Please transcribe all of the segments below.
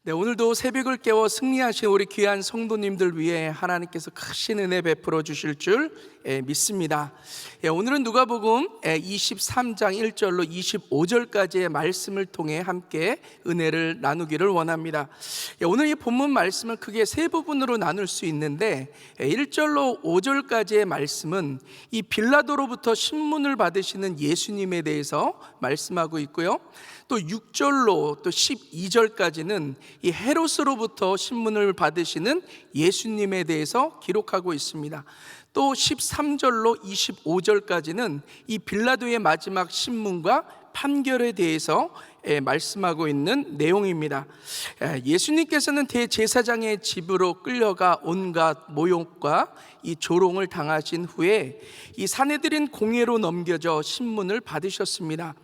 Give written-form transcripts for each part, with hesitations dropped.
네, 오늘도 새벽을 깨워 승리하신 우리 귀한 성도님들 위해 하나님께서 크신 은혜 베풀어 주실 줄 믿습니다. 오늘은 누가복음 23장 1절로 25절까지의 말씀을 통해 함께 은혜를 나누기를 원합니다. 오늘 이 본문 말씀을 크게 세 부분으로 나눌 수 있는데 1절로 5절까지의 말씀은 이 빌라도로부터 신문을 받으시는 예수님에 대해서 말씀하고 있고요, 또 6절로 또 12절까지는 이 헤롯으로부터 신문을 받으시는 예수님에 대해서 기록하고 있습니다. 또 13절로 25절까지는 이 빌라도의 마지막 신문과 판결에 대해서 말씀하고 있는 내용입니다. 예수님께서는 대제사장의 집으로 끌려가 온갖 모욕과 이 조롱을 당하신 후에 이 사내들인 공회로 넘겨져 신문을 받으셨습니다.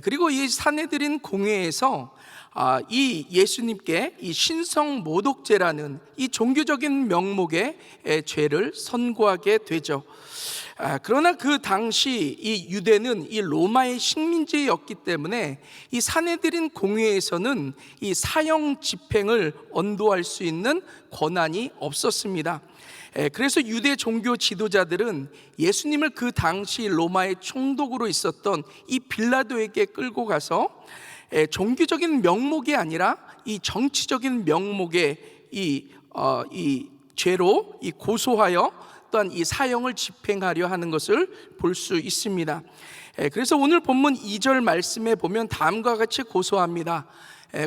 그리고 이 사내들인 공회에서 이 예수님께 이 신성 모독죄라는 이 종교적인 명목의 죄를 선고하게 되죠. 그러나 그 당시 이 유대는 이 로마의 식민지였기 때문에 이 사내들인 공회에서는 이 사형 집행을 언도할 수 있는 권한이 없었습니다. 그래서 유대 종교 지도자들은 예수님을 그 당시 로마의 총독으로 있었던 이 빌라도에게 끌고 가서 종교적인 명목이 아니라 이 정치적인 명목의 이 죄로 고소하여 또한 이 사형을 집행하려 하는 것을 볼 수 있습니다. 그래서 오늘 본문 2절 말씀에 보면 다음과 같이 고소합니다.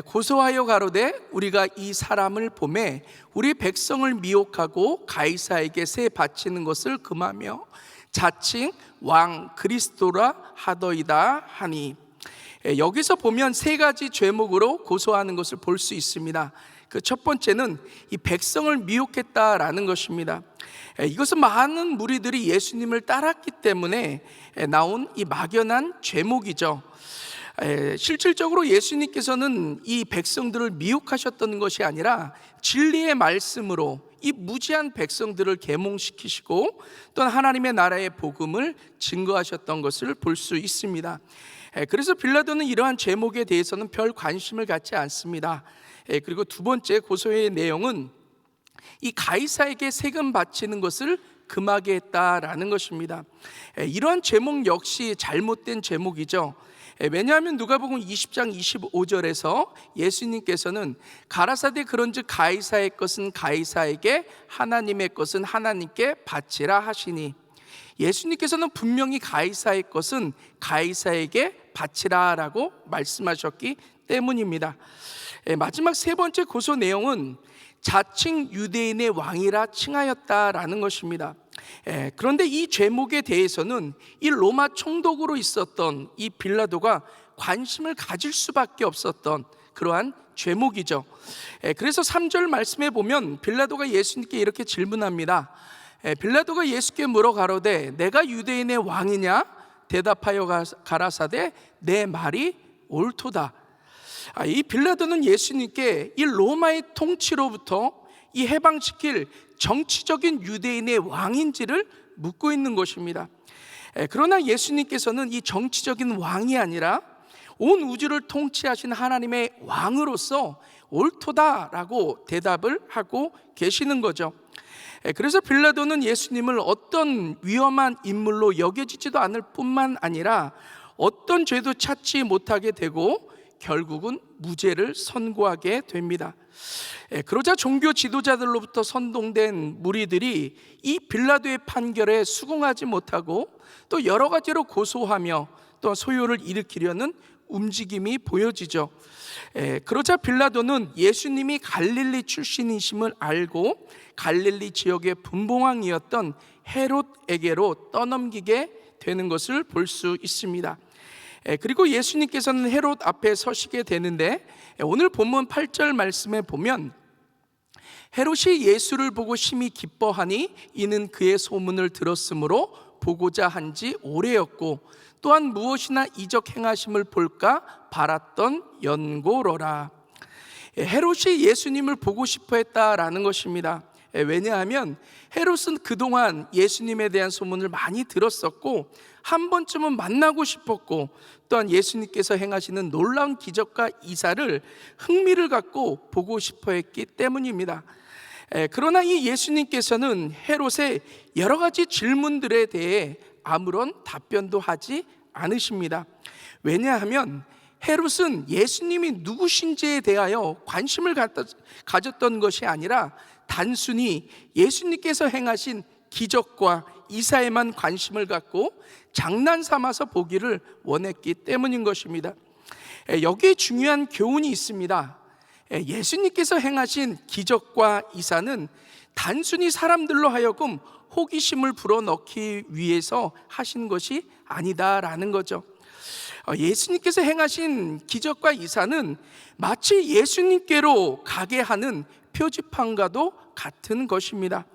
고소하여 가로되 우리가 이 사람을 보매 우리 백성을 미혹하고 가이사에게 세 바치는 것을 금하며 자칭 왕 그리스도라 하더이다 하니, 여기서 보면 세 가지 죄목으로 고소하는 것을 볼 수 있습니다. 그 첫 번째는 이 백성을 미혹했다라는 것입니다. 이것은 많은 무리들이 예수님을 따랐기 때문에 나온 이 막연한 죄목이죠. 실질적으로 예수님께서는 이 백성들을 미혹하셨던 것이 아니라 진리의 말씀으로 이 무지한 백성들을 계몽시키시고 또 하나님의 나라의 복음을 증거하셨던 것을 볼 수 있습니다. 그래서 빌라도는 이러한 제목에 대해서는 별 관심을 갖지 않습니다. 그리고 두 번째 고소의 내용은 이 가이사에게 세금 바치는 것을 금하게 했다라는 것입니다. 이러한 제목 역시 잘못된 제목이죠. 왜냐하면 누가복음 20장 25절에서 예수님께서는 가라사대 그런즉 가이사의 것은 가이사에게 하나님의 것은 하나님께 바치라 하시니, 예수님께서는 분명히 가이사의 것은 가이사에게 바치라라고 말씀하셨기 때문입니다. 마지막 세 번째 고소 내용은 자칭 유대인의 왕이라 칭하였다라는 것입니다. 그런데 이 죄목에 대해서는 이 로마 총독으로 있었던 이 빌라도가 관심을 가질 수밖에 없었던 그러한 죄목이죠. 그래서 3절 말씀에 보면 빌라도가 예수님께 이렇게 질문합니다. 빌라도가 예수께 물어 가로되 내가 유대인의 왕이냐? 대답하여 가라사대 내 말이 옳도다. 이 빌라도는 예수님께 이 로마의 통치로부터 이 해방시킬 정치적인 유대인의 왕인지를 묻고 있는 것입니다. 그러나 예수님께서는 이 정치적인 왕이 아니라 온 우주를 통치하신 하나님의 왕으로서 옳도다라고 대답을 하고 계시는 거죠. 그래서 빌라도는 예수님을 어떤 위험한 인물로 여겨지지도 않을 뿐만 아니라 어떤 죄도 찾지 못하게 되고 결국은 무죄를 선고하게 됩니다. 그러자 종교 지도자들로부터 선동된 무리들이 이 빌라도의 판결에 수긍하지 못하고 또 여러 가지로 고소하며 또 소요를 일으키려는 움직임이 보여지죠. 그러자 빌라도는 예수님이 갈릴리 출신이심을 알고 갈릴리 지역의 분봉왕이었던 헤롯에게로 떠넘기게 되는 것을 볼 수 있습니다. 그리고 예수님께서는 헤롯 앞에 서시게 되는데 오늘 본문 8절 말씀에 보면 헤롯이 예수를 보고 심히 기뻐하니 이는 그의 소문을 들었으므로 보고자 한지 오래였고 또한 무엇이나 이적 행하심을 볼까 바랐던 연고로라. 헤롯이 예수님을 보고 싶어 했다라는 것입니다. 왜냐하면 헤롯은 그동안 예수님에 대한 소문을 많이 들었었고 한 번쯤은 만나고 싶었고, 또한 예수님께서 행하시는 놀라운 기적과 이사를 흥미를 갖고 보고 싶어 했기 때문입니다. 그러나 이 예수님께서는 헤롯의 여러 가지 질문들에 대해 아무런 답변도 하지 않으십니다. 왜냐하면 헤롯은 예수님이 누구신지에 대하여 관심을 가졌던 것이 아니라 단순히 예수님께서 행하신 기적과 이사에만 관심을 갖고 장난삼아서 보기를 원했기 때문인 것입니다. 여기에 중요한 교훈이 있습니다. 예수님께서 행하신 기적과 이사는 단순히 사람들로 하여금 호기심을 불어넣기 위해서 하신 것이 아니다라는 거죠. 예수님께서 행하신 기적과 이사는 마치 예수님께로 가게 하는 표지판과도 같은 것입니다.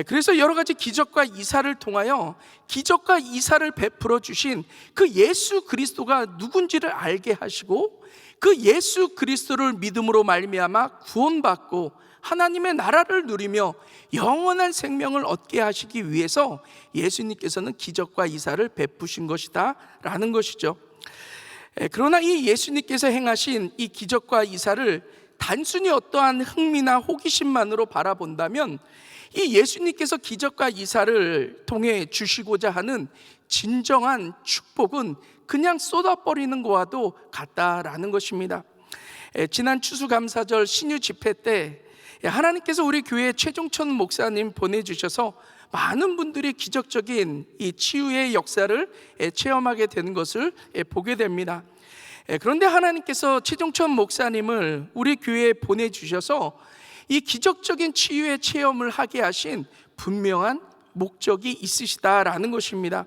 그래서 여러 가지 기적과 이사를 통하여 기적과 이사를 베풀어 주신 그 예수 그리스도가 누군지를 알게 하시고, 그 예수 그리스도를 믿음으로 말미암아 구원받고 하나님의 나라를 누리며 영원한 생명을 얻게 하시기 위해서 예수님께서는 기적과 이사를 베푸신 것이다 라는 것이죠. 그러나 이 예수님께서 행하신 이 기적과 이사를 단순히 어떠한 흥미나 호기심만으로 바라본다면 이 예수님께서 기적과 이사를 통해 주시고자 하는 진정한 축복은 그냥 쏟아버리는 것과도 같다라는 것입니다. 지난 추수감사절 신유 집회 때 하나님께서 우리 교회 최종천 목사님 보내주셔서 많은 분들이 기적적인 이 치유의 역사를 체험하게 되는 것을 보게 됩니다. 그런데 하나님께서 최종천 목사님을 우리 교회에 보내주셔서 이 기적적인 치유의 체험을 하게 하신 분명한 목적이 있으시다라는 것입니다.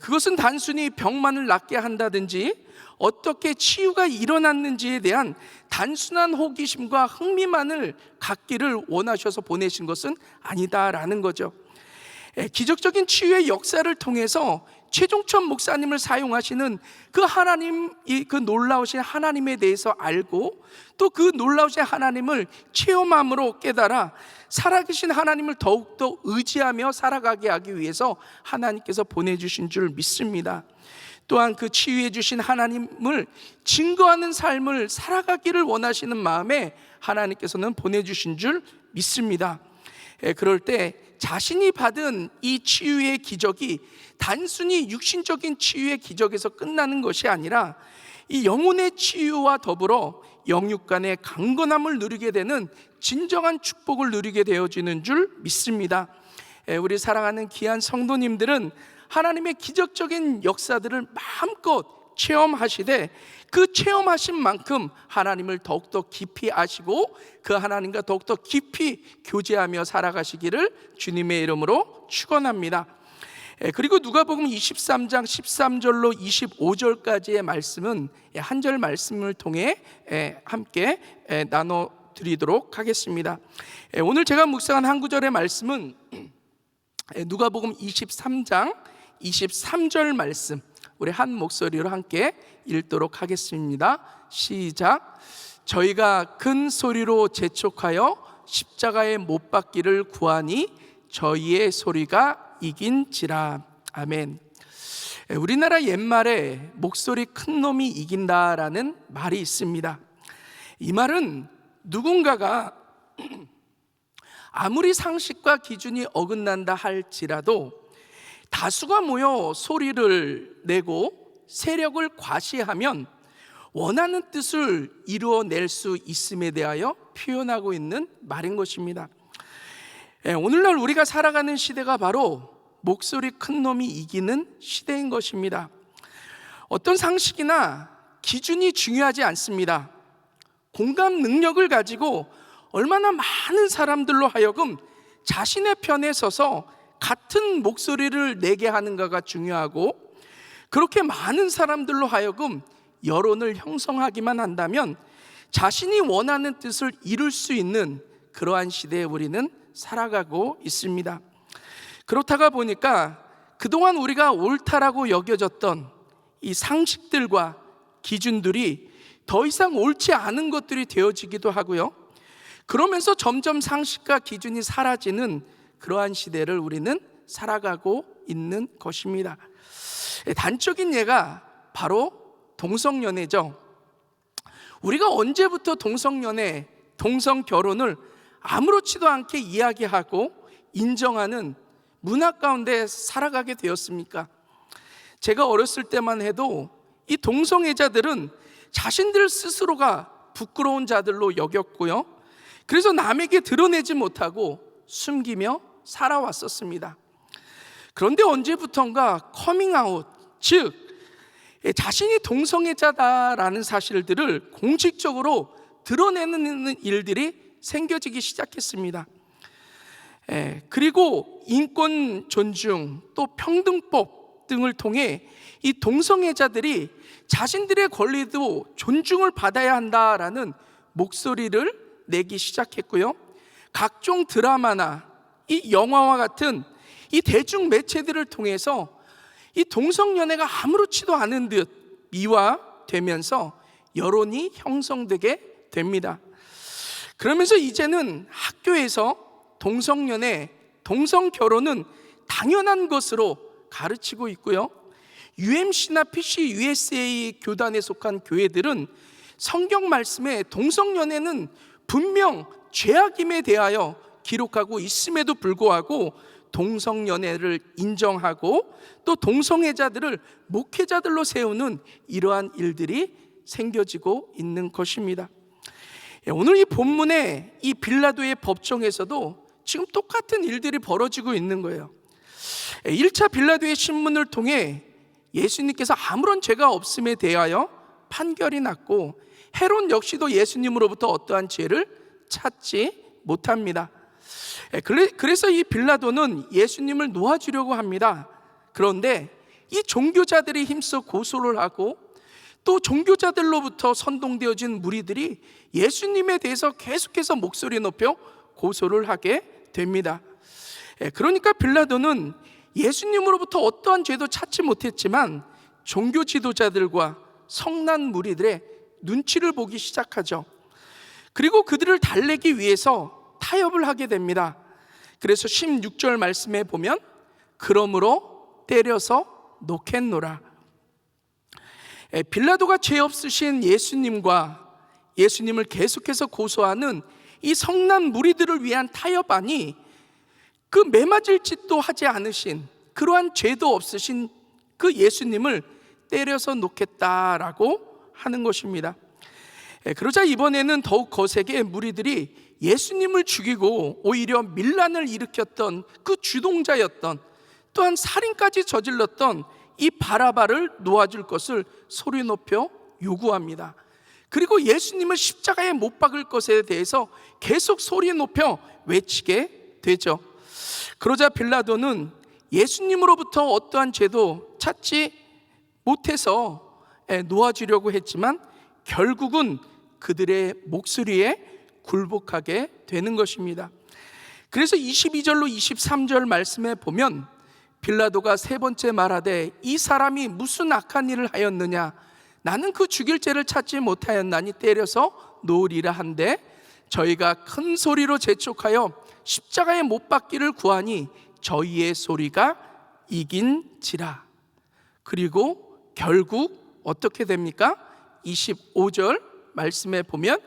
그것은 단순히 병만을 낫게 한다든지 어떻게 치유가 일어났는지에 대한 단순한 호기심과 흥미만을 갖기를 원하셔서 보내신 것은 아니다라는 거죠. 기적적인 치유의 역사를 통해서 최종천 목사님을 사용하시는 그 하나님, 그 놀라우신 하나님에 대해서 알고 또 그 놀라우신 하나님을 체험함으로 깨달아 살아계신 하나님을 더욱더 의지하며 살아가게 하기 위해서 하나님께서 보내주신 줄 믿습니다. 또한 그 치유해 주신 하나님을 증거하는 삶을 살아가기를 원하시는 마음에 하나님께서는 보내주신 줄 믿습니다. 그럴 때 자신이 받은 이 치유의 기적이 단순히 육신적인 치유의 기적에서 끝나는 것이 아니라 이 영혼의 치유와 더불어 영육 간의 강건함을 누리게 되는 진정한 축복을 누리게 되어지는 줄 믿습니다. 우리 사랑하는 귀한 성도님들은 하나님의 기적적인 역사들을 마음껏 체험하시되 그 체험하신 만큼 하나님을 더욱더 깊이 아시고 그 하나님과 더욱더 깊이 교제하며 살아가시기를 주님의 이름으로 축원합니다. 그리고 누가복음 23장 13절로 25절까지의 말씀은 한 절 말씀을 통해 함께 나눠드리도록 하겠습니다. 오늘 제가 묵상한 한 구절의 말씀은 누가복음 23장 23절 말씀, 우리 한 목소리로 함께 읽도록 하겠습니다. 시작. 저희가 큰 소리로 재촉하여 십자가에 못 박기를 구하니 저희의 소리가 이긴지라. 아멘. 우리나라 옛말에 목소리 큰 놈이 이긴다라는 말이 있습니다. 이 말은 누군가가 아무리 상식과 기준이 어긋난다 할지라도 다수가 모여 소리를 내고 세력을 과시하면 원하는 뜻을 이루어낼 수 있음에 대하여 표현하고 있는 말인 것입니다. 오늘날 우리가 살아가는 시대가 바로 목소리 큰 놈이 이기는 시대인 것입니다. 어떤 상식이나 기준이 중요하지 않습니다. 공감 능력을 가지고 얼마나 많은 사람들로 하여금 자신의 편에 서서 같은 목소리를 내게 하는가가 중요하고, 그렇게 많은 사람들로 하여금 여론을 형성하기만 한다면 자신이 원하는 뜻을 이룰 수 있는 그러한 시대에 우리는 살아가고 있습니다. 그렇다가 보니까 그동안 우리가 옳다라고 여겨졌던 이 상식들과 기준들이 더 이상 옳지 않은 것들이 되어지기도 하고요, 그러면서 점점 상식과 기준이 사라지는 그러한 시대를 우리는 살아가고 있는 것입니다. 단적인 예가 바로 동성연애죠. 우리가 언제부터 동성연애, 동성결혼을 아무렇지도 않게 이야기하고 인정하는 문화 가운데 살아가게 되었습니까? 제가 어렸을 때만 해도 이 동성애자들은 자신들 스스로가 부끄러운 자들로 여겼고요, 그래서 남에게 드러내지 못하고 숨기며 살아왔었습니다. 그런데 언제부턴가 커밍아웃, 즉 자신이 동성애자다라는 사실들을 공식적으로 드러내는 일들이 생겨지기 시작했습니다. 그리고 인권 존중, 또 평등법 등을 통해 이 동성애자들이 자신들의 권리도 존중을 받아야 한다라는 목소리를 내기 시작했고요, 각종 드라마나 이 영화와 같은 이 대중 매체들을 통해서 이 동성연애가 아무렇지도 않은 듯 미화되면서 여론이 형성되게 됩니다. 그러면서 이제는 학교에서 동성연애, 동성결혼은 당연한 것으로 가르치고 있고요, UMC나 PC USA 교단에 속한 교회들은 성경 말씀에 동성연애는 분명 죄악임에 대하여 기록하고 있음에도 불구하고 동성연애를 인정하고 또 동성애자들을 목회자들로 세우는 이러한 일들이 생겨지고 있는 것입니다. 오늘 이 본문의 이 빌라도의 법정에서도 지금 똑같은 일들이 벌어지고 있는 거예요. 1차 빌라도의 신문을 통해 예수님께서 아무런 죄가 없음에 대하여 판결이 났고, 헤롯 역시도 예수님으로부터 어떠한 죄를 찾지 못합니다. 그래서 이 빌라도는 예수님을 놓아주려고 합니다. 그런데 이 종교자들이 힘써 고소를 하고 또 종교자들로부터 선동되어진 무리들이 예수님에 대해서 계속해서 목소리 높여 고소를 하게 됩니다. 그러니까 빌라도는 예수님으로부터 어떠한 죄도 찾지 못했지만 종교 지도자들과 성난 무리들의 눈치를 보기 시작하죠. 그리고 그들을 달래기 위해서 타협을 하게 됩니다. 그래서 16절 말씀에 보면 그러므로 때려서 놓겠노라. 빌라도가 죄 없으신 예수님과 예수님을 계속해서 고소하는 이 성난 무리들을 위한 타협안이 그 매맞을 짓도 하지 않으신, 그러한 죄도 없으신 그 예수님을 때려서 놓겠다라고 하는 것입니다. 그러자 이번에는 더욱 거세게 무리들이 예수님을 죽이고 오히려 밀란을 일으켰던 그 주동자였던, 또한 살인까지 저질렀던 이 바라바를 놓아줄 것을 소리 높여 요구합니다. 그리고 예수님을 십자가에 못 박을 것에 대해서 계속 소리 높여 외치게 되죠. 그러자 빌라도는 예수님으로부터 어떠한 죄도 찾지 못해서 놓아주려고 했지만 결국은 그들의 목소리에 굴복하게 되는 것입니다. 그래서 22절로 23절 말씀에 보면 빌라도가 세 번째 말하되 이 사람이 무슨 악한 일을 하였느냐, 나는 그 죽일 죄를 찾지 못하였나니 때려서 놓으리라 한데 저희가 큰 소리로 재촉하여 십자가에 못 박기를 구하니 저희의 소리가 이긴지라. 그리고 결국 어떻게 됩니까? 25절 말씀에 보면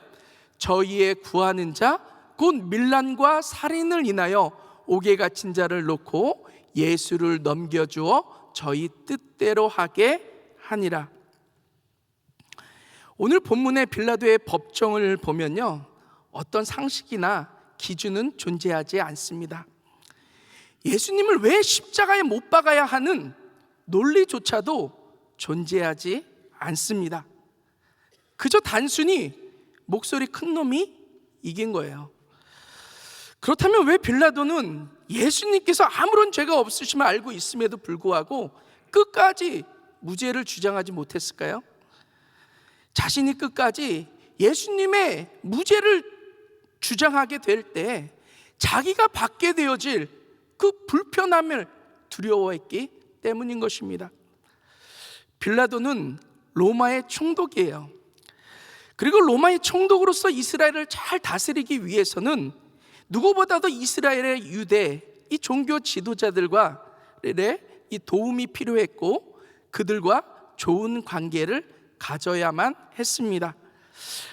저희의 구하는 자 곧 밀란과 살인을 인하여 옥에 갇힌 자를 놓고 예수를 넘겨주어 저희 뜻대로 하게 하니라. 오늘 본문의 빌라도의 법정을 보면요, 어떤 상식이나 기준은 존재하지 않습니다. 예수님을 왜 십자가에 못 박아야 하는 논리조차도 존재하지 않습니다. 그저 단순히 목소리 큰 놈이 이긴 거예요. 그렇다면 왜 빌라도는 예수님께서 아무런 죄가 없으심을 알고 있음에도 불구하고 끝까지 무죄를 주장하지 못했을까요? 자신이 끝까지 예수님의 무죄를 주장하게 될 때 자기가 받게 되어질 그 불편함을 두려워했기 때문인 것입니다. 빌라도는 로마의 총독이에요. 그리고 로마의 총독으로서 이스라엘을 잘 다스리기 위해서는 누구보다도 이스라엘의 유대 이 종교 지도자들과의 이 도움이 필요했고 그들과 좋은 관계를 가져야만 했습니다.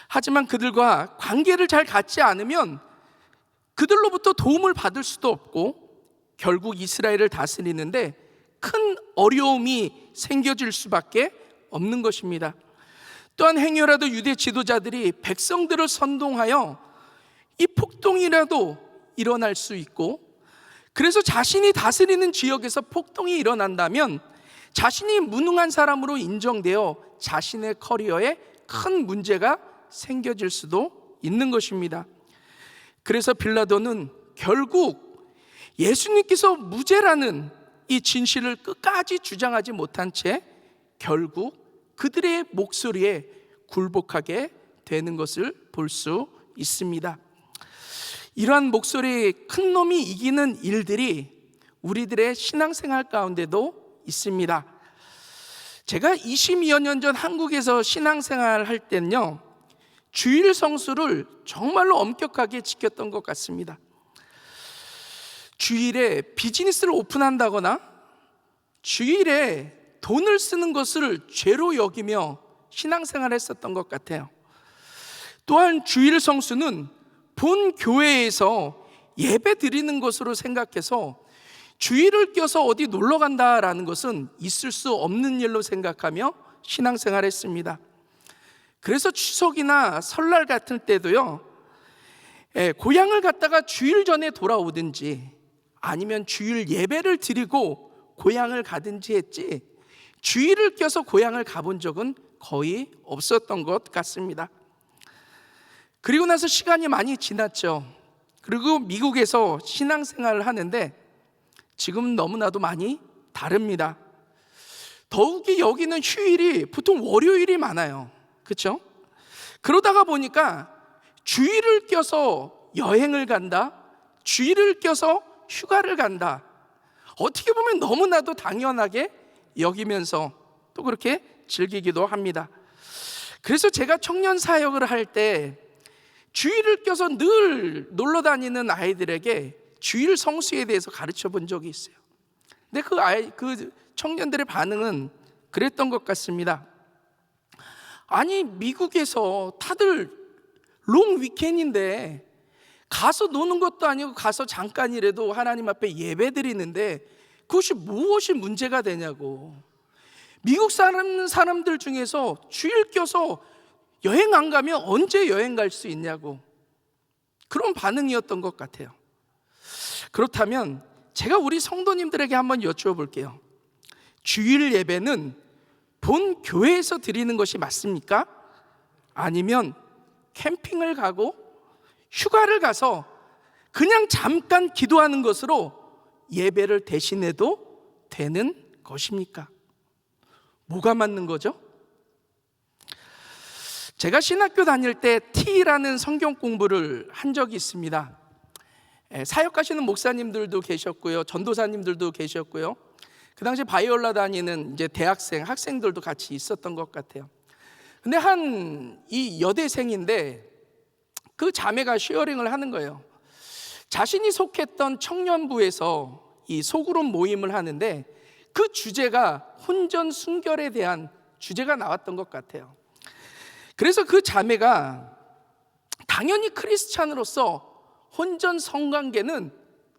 하지만 그들과 관계를 잘 갖지 않으면 그들로부터 도움을 받을 수도 없고 결국 이스라엘을 다스리는데 큰 어려움이 생겨질 수밖에 없는 것입니다. 또한 행여라도 유대 지도자들이 백성들을 선동하여 이 폭동이라도 일어날 수 있고, 그래서 자신이 다스리는 지역에서 폭동이 일어난다면 자신이 무능한 사람으로 인정되어 자신의 커리어에 큰 문제가 생겨질 수도 있는 것입니다. 그래서 빌라도는 결국 예수님께서 무죄라는 이 진실을 끝까지 주장하지 못한 채 결국 그들의 목소리에 굴복하게 되는 것을 볼 수 있습니다. 이러한 목소리의 큰 놈이 이기는 일들이 우리들의 신앙생활 가운데도 있습니다. 제가 22여 년 전 한국에서 신앙생활 할 때는요, 주일 성수를 정말로 엄격하게 지켰던 것 같습니다. 주일에 비즈니스를 오픈한다거나 주일에 돈을 쓰는 것을 죄로 여기며 신앙생활을 했었던 것 같아요. 또한 주일 성수는 본 교회에서 예배 드리는 것으로 생각해서 주일을 껴서 어디 놀러 간다라는 것은 있을 수 없는 일로 생각하며 신앙생활을 했습니다. 그래서 추석이나 설날 같은 때도요, 고향을 갔다가 주일 전에 돌아오든지 아니면 주일 예배를 드리고 고향을 가든지 했지 주일을 껴서 고향을 가본 적은 거의 없었던 것 같습니다. 그리고 나서 시간이 많이 지났죠. 그리고 미국에서 신앙생활을 하는데 지금 너무나도 많이 다릅니다. 더욱이 여기는 휴일이 보통 월요일이 많아요. 그렇죠? 그러다가 보니까 주일을 껴서 여행을 간다, 주일을 껴서 휴가를 간다, 어떻게 보면 너무나도 당연하게 여기면서 또 그렇게 즐기기도 합니다. 그래서 제가 청년 사역을 할 때 주일을 껴서 늘 놀러 다니는 아이들에게 주일 성수에 대해서 가르쳐 본 적이 있어요. 근데 그 청년들의 반응은 그랬던 것 같습니다. 아니, 미국에서 다들 롱 위켄인데 가서 노는 것도 아니고 가서 잠깐이라도 하나님 앞에 예배 드리는데 그것이 무엇이 문제가 되냐고. 미국 사람들 중에서 주일 껴서 여행 안 가면 언제 여행 갈 수 있냐고, 그런 반응이었던 것 같아요. 그렇다면 제가 우리 성도님들에게 한번 여쭈어볼게요. 주일 예배는 본 교회에서 드리는 것이 맞습니까? 아니면 캠핑을 가고 휴가를 가서 그냥 잠깐 기도하는 것으로 예배를 대신해도 되는 것입니까? 뭐가 맞는 거죠? 제가 신학교 다닐 때 T라는 성경 공부를 한 적이 있습니다. 사역하시는 목사님들도 계셨고요, 전도사님들도 계셨고요, 그 당시 바이올라 다니는 이제 학생들도 같이 있었던 것 같아요. 근데 이 여대생인데 그 자매가 쉐어링을 하는 거예요. 자신이 속했던 청년부에서 이 소그룹 모임을 하는데 그 주제가 혼전 순결에 대한 주제가 나왔던 것 같아요. 그래서 그 자매가 당연히 크리스찬으로서 혼전 성관계는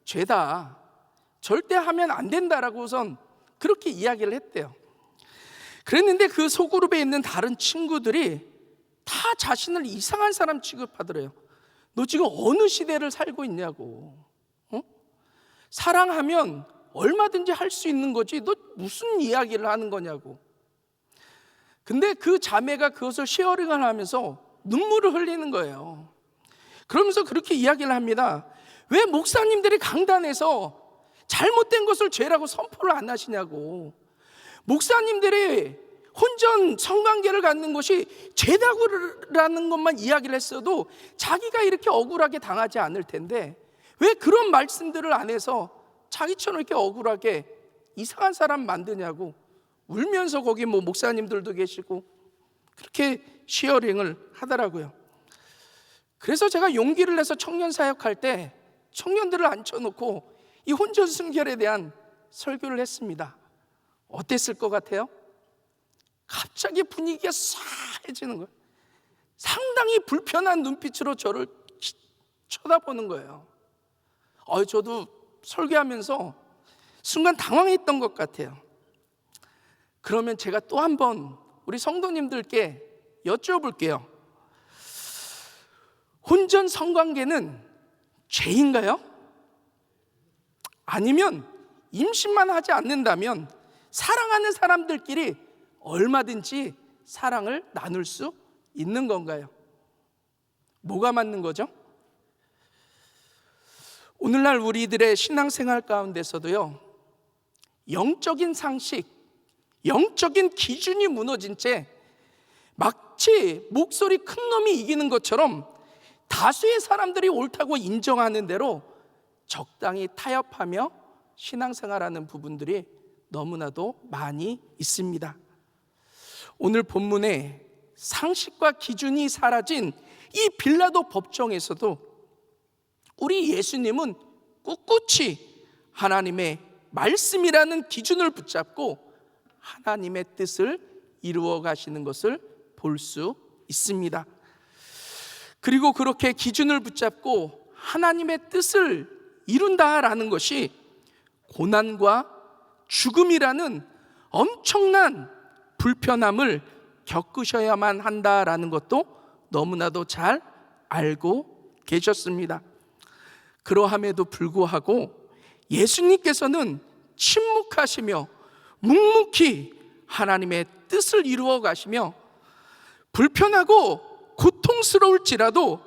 죄다, 절대 하면 안 된다라고 우선 그렇게 이야기를 했대요. 그랬는데 그 소그룹에 있는 다른 친구들이 다 자신을 이상한 사람 취급하더래요. 너 지금 어느 시대를 살고 있냐고, 사랑하면 얼마든지 할 수 있는 거지 너 무슨 이야기를 하는 거냐고. 근데 그 자매가 그것을 쉐어링을 하면서 눈물을 흘리는 거예요. 그러면서 그렇게 이야기를 합니다. 왜 목사님들이 강단에서 잘못된 것을 죄라고 선포를 안 하시냐고. 목사님들이 혼전 성관계를 갖는 것이 죄다라는 것만 이야기를 했어도 자기가 이렇게 억울하게 당하지 않을 텐데 왜 그런 말씀들을 안 해서 자기처럼 이렇게 억울하게 이상한 사람 만드냐고 울면서, 거기 목사님들도 계시고 그렇게 시어링을 하더라고요. 그래서 제가 용기를 내서 청년 사역할 때 청년들을 앉혀놓고 이 혼전 순결에 대한 설교를 했습니다. 어땠을 것 같아요? 갑자기 분위기가 싸해지는 거예요. 상당히 불편한 눈빛으로 저를 쳐다보는 거예요. 저도 설교하면서 순간 당황했던 것 같아요. 그러면 제가 또 한 번 우리 성도님들께 여쭤볼게요. 혼전 성관계는 죄인가요? 아니면 임신만 하지 않는다면 사랑하는 사람들끼리 얼마든지 사랑을 나눌 수 있는 건가요? 뭐가 맞는 거죠? 오늘날 우리들의 신앙생활 가운데서도요, 영적인 상식, 영적인 기준이 무너진 채 마치 목소리 큰 놈이 이기는 것처럼 다수의 사람들이 옳다고 인정하는 대로 적당히 타협하며 신앙생활하는 부분들이 너무나도 많이 있습니다. 오늘 본문에 상식과 기준이 사라진 이 빌라도 법정에서도 우리 예수님은 꿋꿋이 하나님의 말씀이라는 기준을 붙잡고 하나님의 뜻을 이루어 가시는 것을 볼 수 있습니다. 그리고 그렇게 기준을 붙잡고 하나님의 뜻을 이룬다라는 것이 고난과 죽음이라는 엄청난 불편함을 겪으셔야만 한다라는 것도 너무나도 잘 알고 계셨습니다. 그러함에도 불구하고 예수님께서는 침묵하시며 묵묵히 하나님의 뜻을 이루어 가시며 불편하고 고통스러울지라도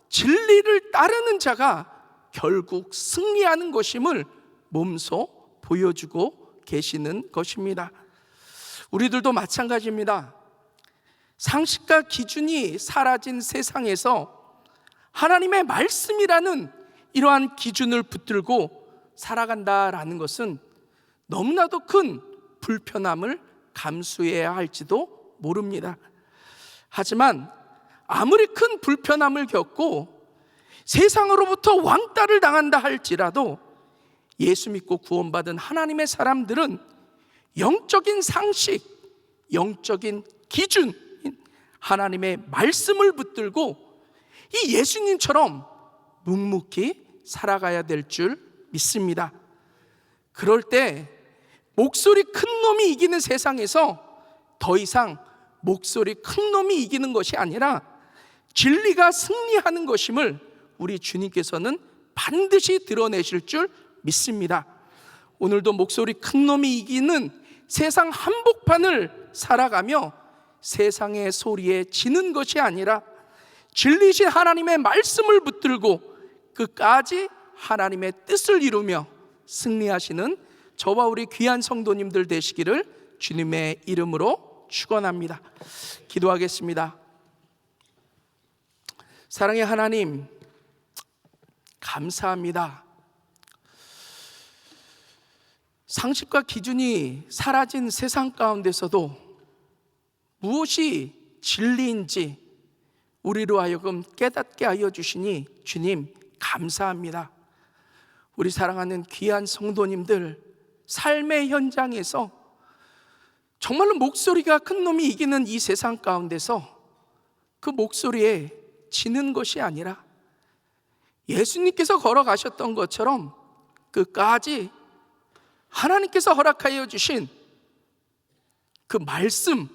진리를 따르는 자가 결국 승리하는 것임을 몸소 보여주고 계시는 것입니다. 우리들도 마찬가지입니다. 상식과 기준이 사라진 세상에서 하나님의 말씀이라는 이러한 기준을 붙들고 살아간다라는 것은 너무나도 큰 불편함을 감수해야 할지도 모릅니다. 하지만 아무리 큰 불편함을 겪고 세상으로부터 왕따를 당한다 할지라도 예수 믿고 구원받은 하나님의 사람들은 영적인 상식, 영적인 기준, 하나님의 말씀을 붙들고 이 예수님처럼 묵묵히 살아가야 될 줄 믿습니다. 그럴 때 목소리 큰 놈이 이기는 세상에서 더 이상 목소리 큰 놈이 이기는 것이 아니라 진리가 승리하는 것임을 우리 주님께서는 반드시 드러내실 줄 믿습니다. 오늘도 목소리 큰 놈이 이기는 세상 한복판을 살아가며 세상의 소리에 지는 것이 아니라 진리신 하나님의 말씀을 붙들고 끝까지 하나님의 뜻을 이루며 승리하시는 저와 우리 귀한 성도님들 되시기를 주님의 이름으로 축원합니다. 기도하겠습니다. 사랑의 하나님, 감사합니다. 상식과 기준이 사라진 세상 가운데서도 무엇이 진리인지 우리로 하여금 깨닫게 하여 주시니 주님 감사합니다. 우리 사랑하는 귀한 성도님들 삶의 현장에서 정말로 목소리가 큰 놈이 이기는 이 세상 가운데서 그 목소리에 지는 것이 아니라 예수님께서 걸어가셨던 것처럼 끝까지 하나님께서 허락하여 주신 그 말씀,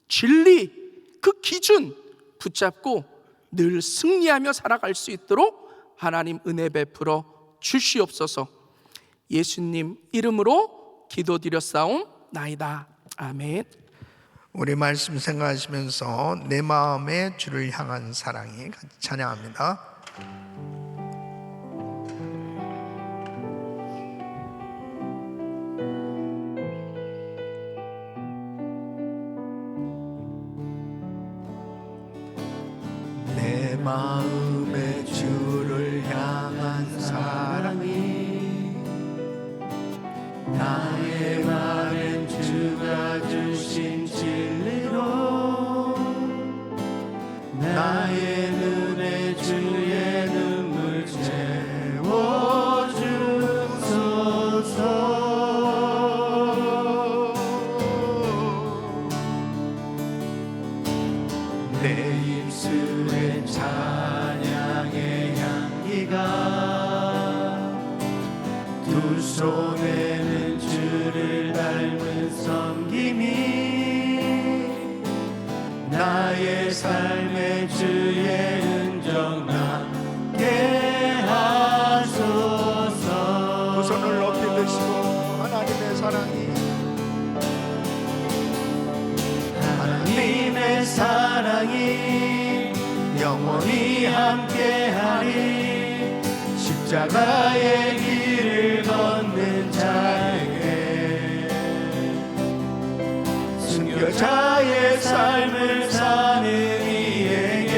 진리, 그 기준 붙잡고 늘 승리하며 살아갈 수 있도록 하나님 은혜 베풀어 주시옵소서. 예수님 이름으로 기도드렸사옵나이다. 아멘. 우리 말씀 생각하시면서 내 마음의 주를 향한 사랑이 같이 찬양합니다. 내 마음의 주를 향한 사랑이 나의 마음엔 주가 주신 진리로 손에는 주를 닮은 섬김이 나의 삶의 주의 흔적 남게 하소서. 두 손을 높이 드시고 하나님의 사랑이 하나님의 사랑이 영원히 함께하리. 십자가의 길을 걷는 자에게 순교자의 삶을 사는 이에게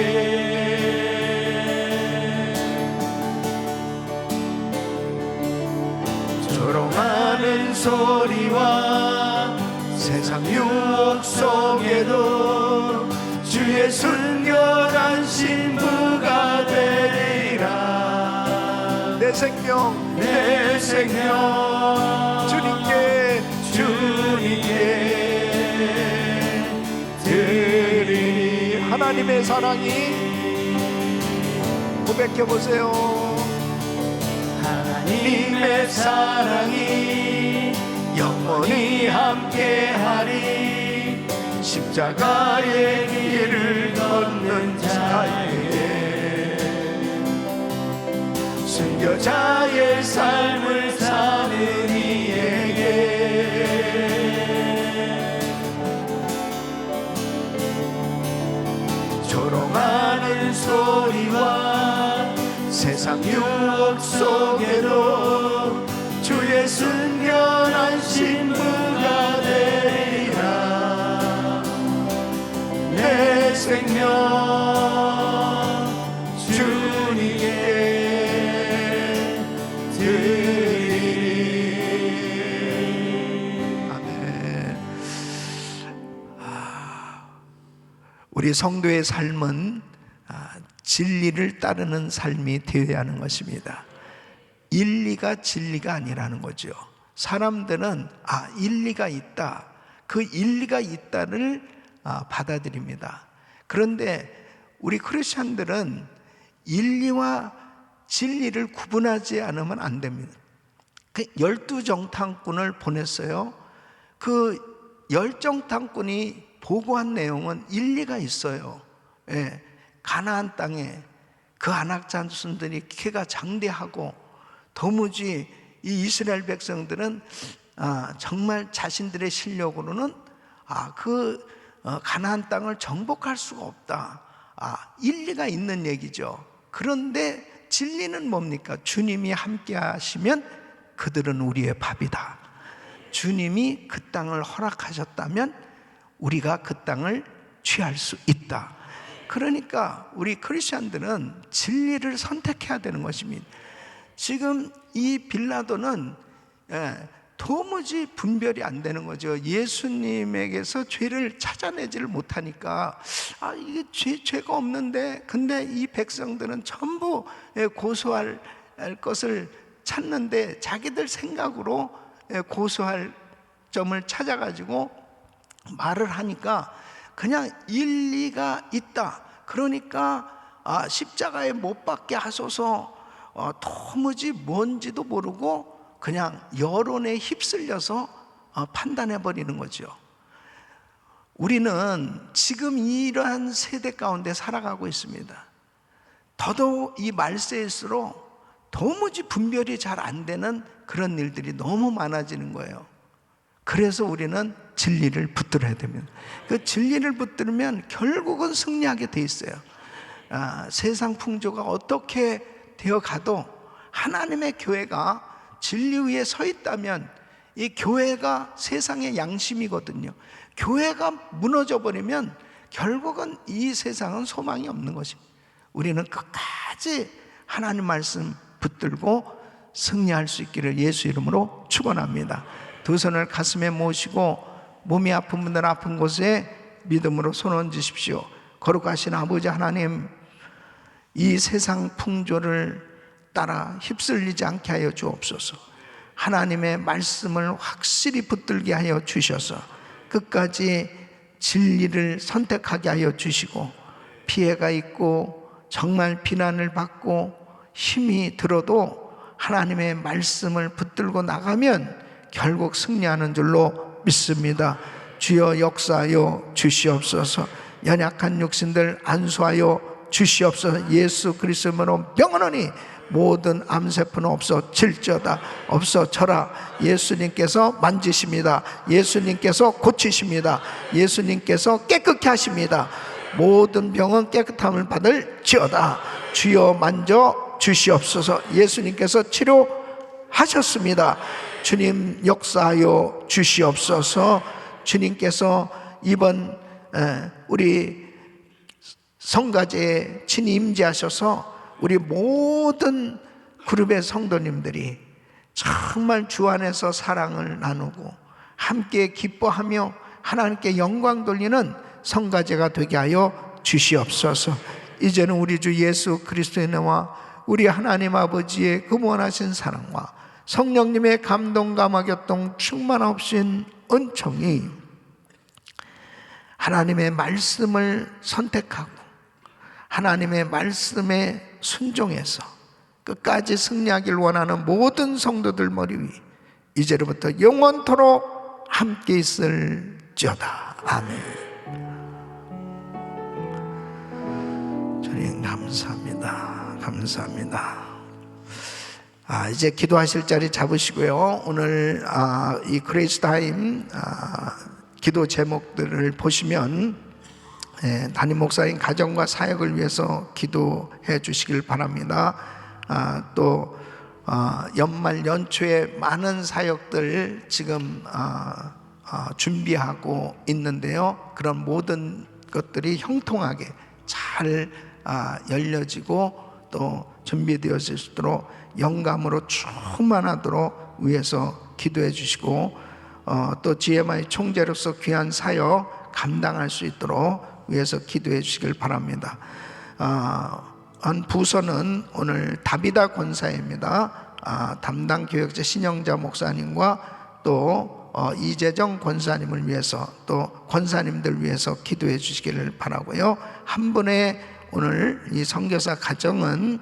조롱하는 소리와 세상 유혹 속에도 주의 순결한 신부가 되리라. 내 생명 내 생명 주님께 드리니. 하나님의 사랑이 고백해 보세요. 하나님의 사랑이 영원히 함께하리. 십자가의 길을 걷는 자에게 순교자의 삶을 사는 이에게 조롱하는 소리와 세상 유혹 속에도 주의 순결한 신부가 되리라. 내 생명 주님께 드리리. 아멘. 우리 성도의 삶은 진리를 따르는 삶이 되어야 하는 것입니다. 일리가 진리가 아니라는 거죠. 사람들은 일리가 있다, 그 일리가 있다를 받아들입니다. 그런데 우리 크리스천들은 인리와 진리를 구분하지 않으면 안 됩니다. 그 12정탐꾼을 보냈어요. 그 10정탐꾼이 보고한 내용은 일리가 있어요. 예, 가나안 땅에 그 아낙 자손들이 키가 장대하고 도무지 이 이스라엘 백성들은 정말 자신들의 실력으로는 가나안 땅을 정복할 수가 없다. 일리가 있는 얘기죠. 그런데 진리는 뭡니까? 주님이 함께 하시면 그들은 우리의 밥이다. 주님이 그 땅을 허락하셨다면 우리가 그 땅을 취할 수 있다. 그러니까 우리 크리스천들은 진리를 선택해야 되는 것입니다. 지금 이 빌라도는 도무지 분별이 안 되는 거죠. 예수님에게서 죄를 찾아내지를 못하니까 이게 죄가 없는데, 근데 이 백성들은 전부 고소할 것을 찾는데 자기들 생각으로 고소할 점을 찾아가지고 말을 하니까 그냥 일리가 있다. 그러니까 십자가에 못 박게 하소서. 도무지 뭔지도 모르고 그냥 여론에 휩쓸려서 판단해 버리는 거죠. 우리는 지금 이러한 세대 가운데 살아가고 있습니다. 더더욱 이 말세일수록 도무지 분별이 잘 안 되는 그런 일들이 너무 많아지는 거예요. 그래서 우리는 진리를 붙들어야 됩니다. 그 진리를 붙들면 결국은 승리하게 돼 있어요. 세상 풍조가 어떻게 되어 가도 하나님의 교회가 진리 위에 서 있다면 이 교회가 세상의 양심이거든요. 교회가 무너져 버리면 결국은 이 세상은 소망이 없는 것입니다. 우리는 끝까지 하나님 말씀 붙들고 승리할 수 있기를 예수 이름으로 축원합니다. 두 손을 가슴에 모시고 몸이 아픈 분들 아픈 곳에 믿음으로 손 얹으십시오. 거룩하신 아버지 하나님, 이 세상 풍조를 따라 휩쓸리지 않게 하여 주옵소서. 하나님의 말씀을 확실히 붙들게 하여 주셔서 끝까지 진리를 선택하게 하여 주시고, 피해가 있고 정말 비난을 받고 힘이 들어도 하나님의 말씀을 붙들고 나가면 결국 승리하는 줄로 믿습니다. 주여 역사하여 주시옵소서. 연약한 육신들 안수하여 주시옵소서. 예수 그리스도로 명하노니 모든 암세포는 없어질지어다. 없어져라. 예수님께서 만지십니다. 예수님께서 고치십니다. 예수님께서 깨끗게 하십니다. 모든 병은 깨끗함을 받을지어다. 주여 만져 주시옵소서. 예수님께서 치료하셨습니다. 주님 역사하여 주시옵소서. 주님께서 이번 우리 성가제에 친히 임재하셔서 우리 모든 그룹의 성도님들이 정말 주 안에서 사랑을 나누고 함께 기뻐하며 하나님께 영광 돌리는 성가제가 되게 하여 주시옵소서. 이제는 우리 주 예수 그리스도의 은혜와 우리 하나님 아버지의 그 무한하신 사랑과 성령님의 감동 감화교통 충만하신 은총이 하나님의 말씀을 선택하고 하나님의 말씀에 순종해서 끝까지 승리하길 원하는 모든 성도들 머리 위 이제로부터 영원토록 함께 있을지어다. 아멘. 주님 감사합니다. 감사합니다. 이제 기도하실 자리 잡으시고요. 오늘 이 그레이스 타임 기도 제목들을 보시면 담임 목사님 가정과 사역을 위해서 기도해 주시길 바랍니다. 또 연말 연초에 많은 사역들 지금 준비하고 있는데요. 그런 모든 것들이 형통하게 잘 열려지고 또 준비되어질 수 있도록 영감으로 충만하도록 위해서 기도해 주시고 또 GMI 총재로서 귀한 사역 감당할 수 있도록 위해서 기도해 주시길 바랍니다. 한 부서는 오늘 다비다 권사입니다. 담당 교역자 신영자 목사님과 또 이재정 권사님을 위해서 또 권사님들 위해서 기도해 주시기를 바라고요. 한 분의 오늘 이 선교사 가정은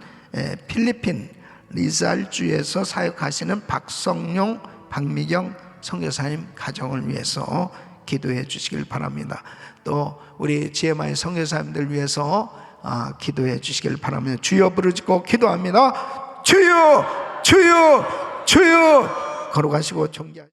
필리핀 리잘주에서 사역하시는 박성용, 박미경 선교사님 가정을 위해서 기도해 주시길 바랍니다. 또 우리 GMI 선교사님들 위해서 기도해 주시길 바라며 주여 부르짖고 기도합니다. 주여 주여 주여 걸어가시고 존귀하시고